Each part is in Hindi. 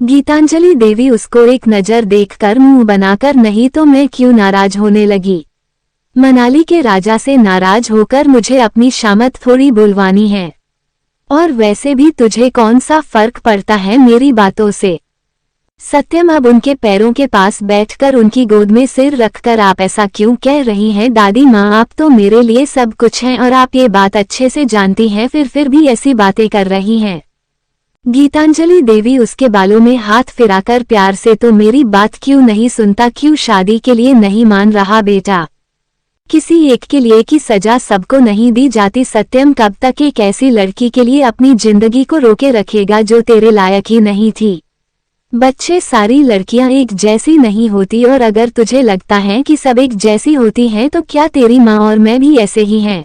गीतांजलि देवी उसको एक नजर देखकर मुंह बनाकर नहीं तो मैं क्यों नाराज होने लगी। मनाली के राजा से नाराज होकर मुझे अपनी शामत थोड़ी बुलवानी है। और वैसे भी तुझे कौन सा फर्क पड़ता है मेरी बातों से। सत्यम अब उनके पैरों के पास बैठकर उनकी गोद में सिर रखकर आप ऐसा क्यों कह रही हैं दादी माँ, आप तो मेरे लिए सब कुछ हैं और आप ये बात अच्छे से जानती हैं, फिर भी ऐसी बातें कर रही हैं। गीतांजलि देवी उसके बालों में हाथ फिराकर प्यार से, तो मेरी बात क्यों नहीं सुनता, क्यों शादी के लिए नहीं मान रहा बेटा। किसी एक के लिए की सजा सबको नहीं दी जाती। सत्यम कब तक एक ऐसी लड़की के लिए अपनी जिंदगी को रोके रखेगा जो तेरे लायक ही नहीं थी। बच्चे, सारी लड़कियां एक जैसी नहीं होती और अगर तुझे लगता है कि सब एक जैसी होती हैं तो क्या तेरी माँ और मैं भी ऐसे ही हैं।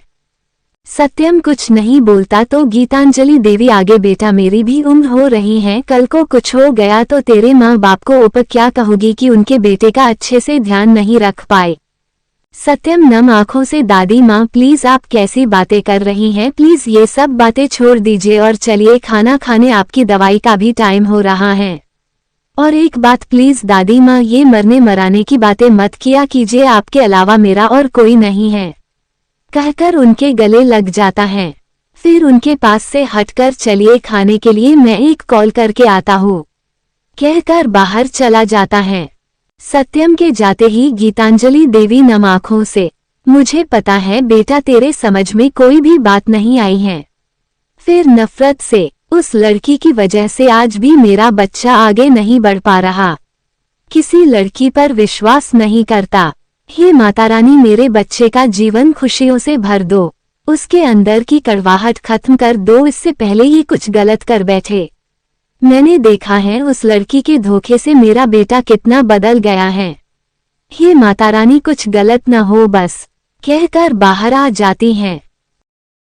सत्यम कुछ नहीं बोलता तो गीतांजलि देवी आगे, बेटा मेरी भी उम्र हो रही है, कल को कुछ हो गया तो तेरे माँ बाप को ऊपर क्या कहोगी कि उनके बेटे का अच्छे से ध्यान नहीं रख पाए। सत्यम नम आंखों से, दादी माँ प्लीज आप कैसी बातें कर रही हैं, प्लीज ये सब बातें छोड़ दीजिए और चलिए खाना खाने, आपकी दवाई का भी टाइम हो रहा है। और एक बात प्लीज दादी माँ, ये मरने मराने की बातें मत किया कीजिए, आपके अलावा मेरा और कोई नहीं है, कहकर उनके गले लग जाता है। फिर उनके पास से हटकर चलिए खाने के लिए मैं एक कॉल करके आता हूँ, कहकर बाहर चला जाता है। सत्यम के जाते ही गीतांजलि देवी नम आंखों से, मुझे पता है बेटा तेरे समझ में कोई भी बात नहीं आई है। फिर नफरत से, उस लड़की की वजह से आज भी मेरा बच्चा आगे नहीं बढ़ पा रहा, किसी लड़की पर विश्वास नहीं करता। हे माता रानी, मेरे बच्चे का जीवन खुशियों से भर दो, उसके अंदर की कड़वाहट खत्म कर दो, इससे पहले ये कुछ गलत कर बैठे। मैंने देखा है उस लड़की के धोखे से मेरा बेटा कितना बदल गया है। हे माता रानी, कुछ गलत न हो बस, कहकर बाहर आ जाती हैं।